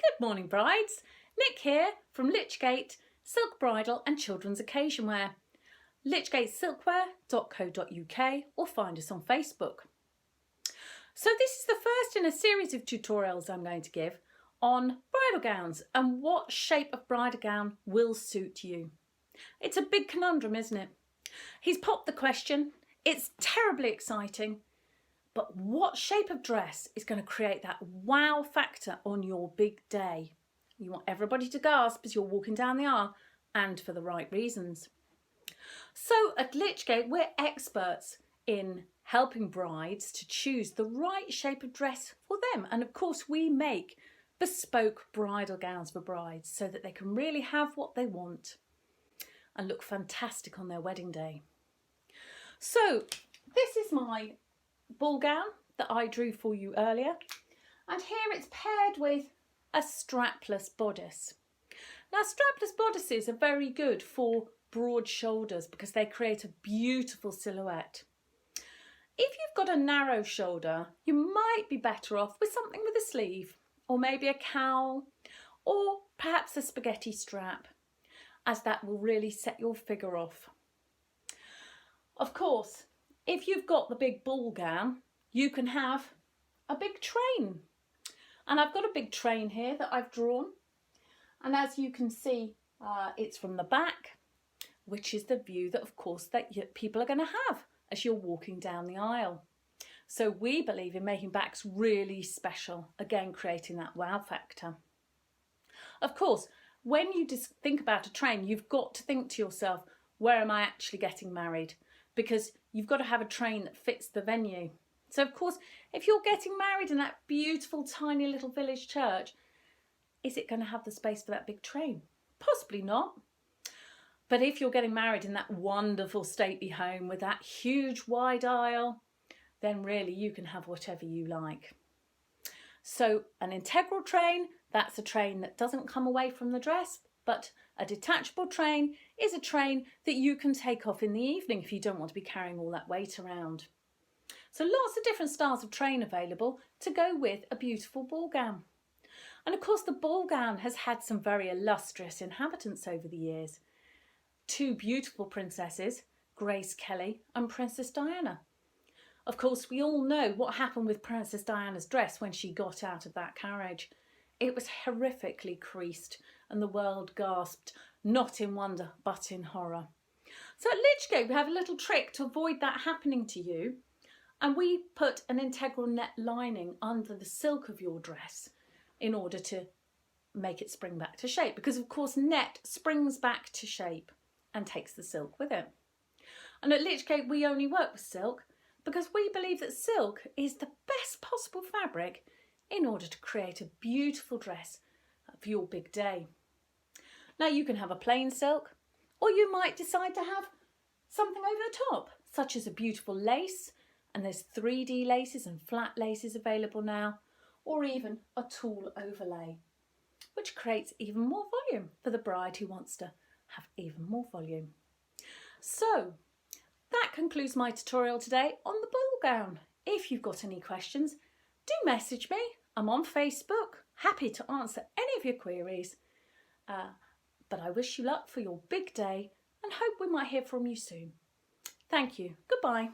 Good morning, brides. Nick here from Lychgate, Silk Bridal and Children's Occasion Wear. lychgatesilkware.co.uk or find us on Facebook. So this is the first in a series of tutorials I'm going to give on bridal gowns and what shape of bridal gown will suit you. It's a big conundrum, isn't it? He's popped the question. It's terribly exciting. But what shape of dress is going to create that wow factor on your big day? You want everybody to gasp as you're walking down the aisle, and for the right reasons. So at Lychgate, we're experts in helping brides to choose the right shape of dress for them. And of course, we make bespoke bridal gowns for brides so that they can really have what they want and look fantastic on their wedding day. So this is my ball gown that I drew for you earlier, and here it's paired with a strapless bodice. Now strapless bodices are very good for broad shoulders because they create a beautiful silhouette. If you've got a narrow shoulder, you might be better off with something with a sleeve, or maybe a cowl, or perhaps a spaghetti strap, as that will really set your figure off. Of course, if you've got the big ball gown, you can have a big train. And I've got a big train here that I've drawn. And as you can see, it's from the back, which is the view that, of course, that people are going to have as you're walking down the aisle. So we believe in making backs really special, again, creating that wow factor. Of course, when you just think about a train, you've got to think to yourself, where am I actually getting married? Because you've got to have a train that fits the venue. So of course, if you're getting married in that beautiful tiny little village church, is it going to have the space for that big train? Possibly not. But if you're getting married in that wonderful stately home with that huge wide aisle, then really you can have whatever you like. So an integral train, that's a train that doesn't come away from the dress, but a detachable train is a train that you can take off in the evening if you don't want to be carrying all that weight around. So lots of different styles of train available to go with a beautiful ball gown. And of course the ball gown has had some very illustrious inhabitants over the years. Two beautiful princesses, Grace Kelly and Princess Diana. Of course we all know what happened with Princess Diana's dress when she got out of that carriage. It was horrifically creased and the world gasped, not in wonder, but in horror. So at Lychgate, we have a little trick to avoid that happening to you. And we put an integral net lining under the silk of your dress in order to make it spring back to shape. Because of course, net springs back to shape and takes the silk with it. And at Lychgate, we only work with silk because we believe that silk is the best possible fabric in order to create a beautiful dress for your big day. Now you can have a plain silk, or you might decide to have something over the top, such as a beautiful lace, and there's 3D laces and flat laces available now, or even a tulle overlay, which creates even more volume for the bride who wants to have even more volume. So that concludes my tutorial today on the ball gown. If you've got any questions, do message me. I'm on Facebook, happy to answer any of your queries. But I wish you luck for your big day and hope we might hear from you soon. Thank you. Goodbye.